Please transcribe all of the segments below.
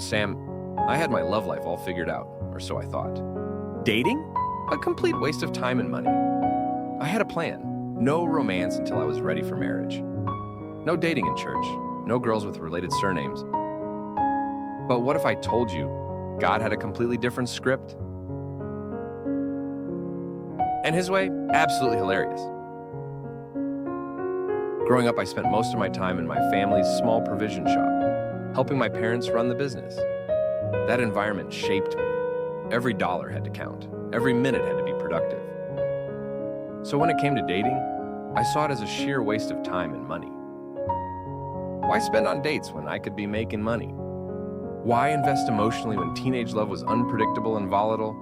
Sam, I had my love life all figured out, or so I thought. Dating? A complete waste of time and money. I had a plan. No romance until I was ready for marriage. No dating in church. No girls with related surnames. But what if I told you God had a completely different script? And his way, absolutely hilarious. Growing up, I spent most of my time in my family's small provision shop, helping my parents run the business. That environment shaped me. Every dollar had to count. Every minute had to be productive. So when it came to dating, I saw it as a sheer waste of time and money. Why spend on dates when I could be making money? Why invest emotionally when teenage love was unpredictable and volatile?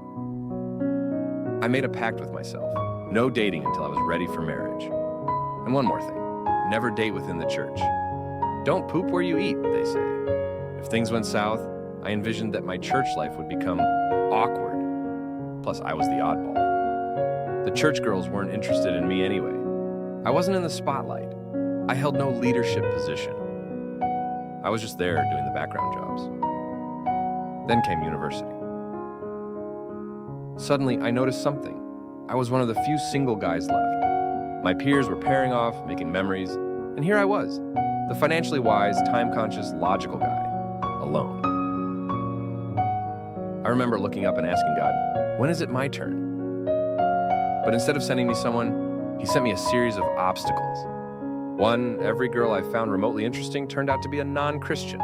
I made a pact with myself. No dating until I was ready for marriage. And one more thing. Never date within the church. Don't poop where you eat, they say. If things went south, I envisioned that my church life would become awkward. Plus, I was the oddball. The church girls weren't interested in me anyway. I wasn't in the spotlight. I held no leadership position. I was just there doing the background jobs. Then came university. Suddenly, I noticed something. I was one of the few single guys left. My peers were pairing off, making memories, and here I was, the financially wise, time-conscious, logical guy, alone. I remember looking up and asking God, when is it my turn? But instead of sending me someone, he sent me a series of obstacles. One, every girl I found remotely interesting turned out to be a non-Christian.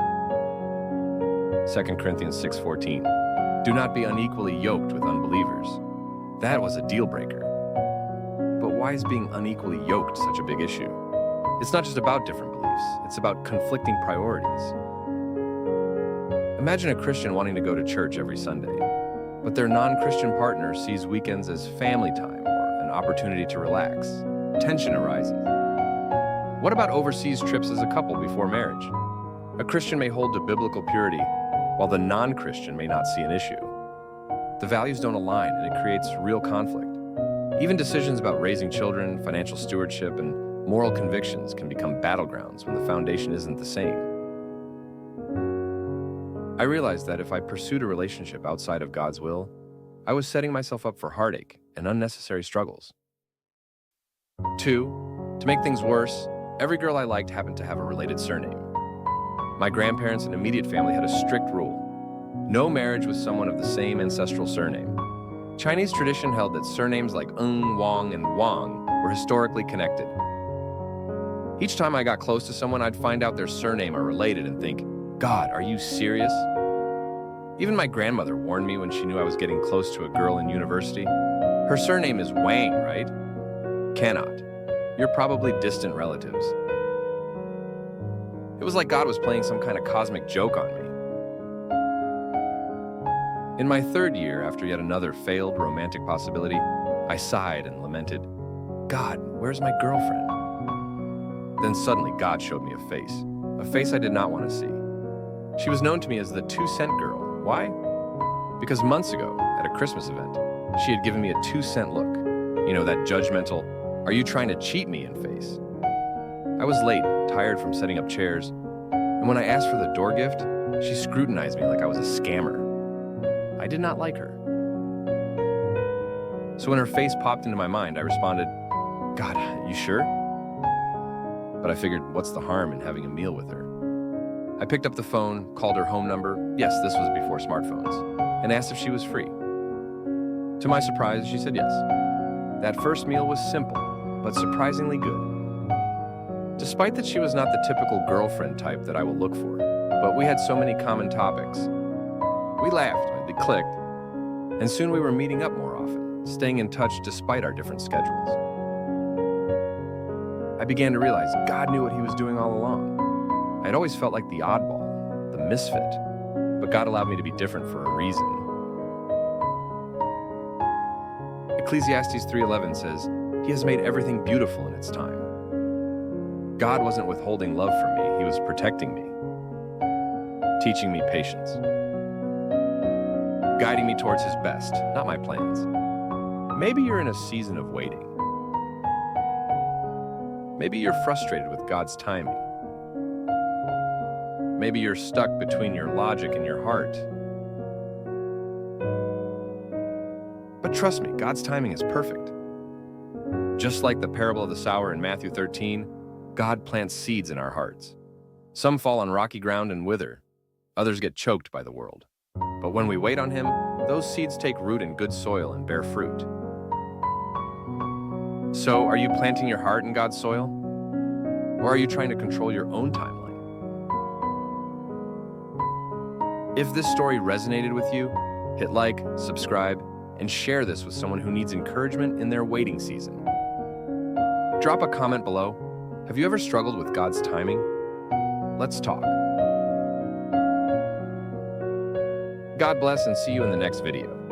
2 Corinthians 6:14. Do not be unequally yoked with unbelievers. That was a deal breaker. But why is being unequally yoked such a big issue? It's not just about different beliefs, it's about conflicting priorities. Imagine a Christian wanting to go to church every Sunday, but their non-Christian partner sees weekends as family time or an opportunity to relax. Tension arises. What about overseas trips as a couple before marriage? A Christian may hold to biblical purity, while the non-Christian may not see an issue. The values don't align, and it creates real conflict. Even decisions about raising children, financial stewardship, and moral convictions can become battlegrounds when the foundation isn't the same. I realized that if I pursued a relationship outside of God's will, I was setting myself up for heartache and unnecessary struggles. 2, to make things worse, every girl I liked happened to have a related surname. My grandparents and immediate family had a strict rule. No marriage with someone of the same ancestral surname. Chinese tradition held that surnames like Ng, Wang, and Wang were historically connected. Each time I got close to someone, I'd find out their surname or related and think, God, are you serious? Even my grandmother warned me when she knew I was getting close to a girl in university. Her surname is Wang, right? Cannot. You're probably distant relatives. It was like God was playing some kind of cosmic joke on me. In my 3rd year, after yet another failed romantic possibility, I sighed and lamented, God, where's my girlfriend? Then suddenly God showed me a face I did not want to see. She was known to me as the 2-cent girl. Why? Because months ago, at a Christmas event, she had given me a 2-cent look. You know, that judgmental, are you trying to cheat me in face? I was late, tired from setting up chairs, and when I asked for the door gift, she scrutinized me like I was a scammer. I did not like her. So when her face popped into my mind, I responded, God, you sure? But I figured, what's the harm in having a meal with her? I picked up the phone, called her home number, yes, this was before smartphones, and asked if she was free. To my surprise, she said yes. That first meal was simple, but surprisingly good. Despite that she was not the typical girlfriend type that I will look for, but we had so many common topics. We laughed, we clicked, and soon we were meeting up more often, staying in touch despite our different schedules. I began to realize God knew what he was doing all along. I'd always felt like the oddball, the misfit, but God allowed me to be different for a reason. Ecclesiastes 3:11 says, He has made everything beautiful in its time. God wasn't withholding love from me, he was protecting me, teaching me patience, guiding me towards his best, not my plans. Maybe you're in a season of waiting. Maybe you're frustrated with God's timing. Maybe you're stuck between your logic and your heart. But trust me, God's timing is perfect. Just like the parable of the sower in Matthew 13, God plants seeds in our hearts. Some fall on rocky ground and wither. Others get choked by the world. But when we wait on Him, those seeds take root in good soil and bear fruit. So, are you planting your heart in God's soil? Or are you trying to control your own timeline? If this story resonated with you, hit like, subscribe, and share this with someone who needs encouragement in their waiting season. Drop a comment below. Have you ever struggled with God's timing? Let's talk. God bless and see you in the next video.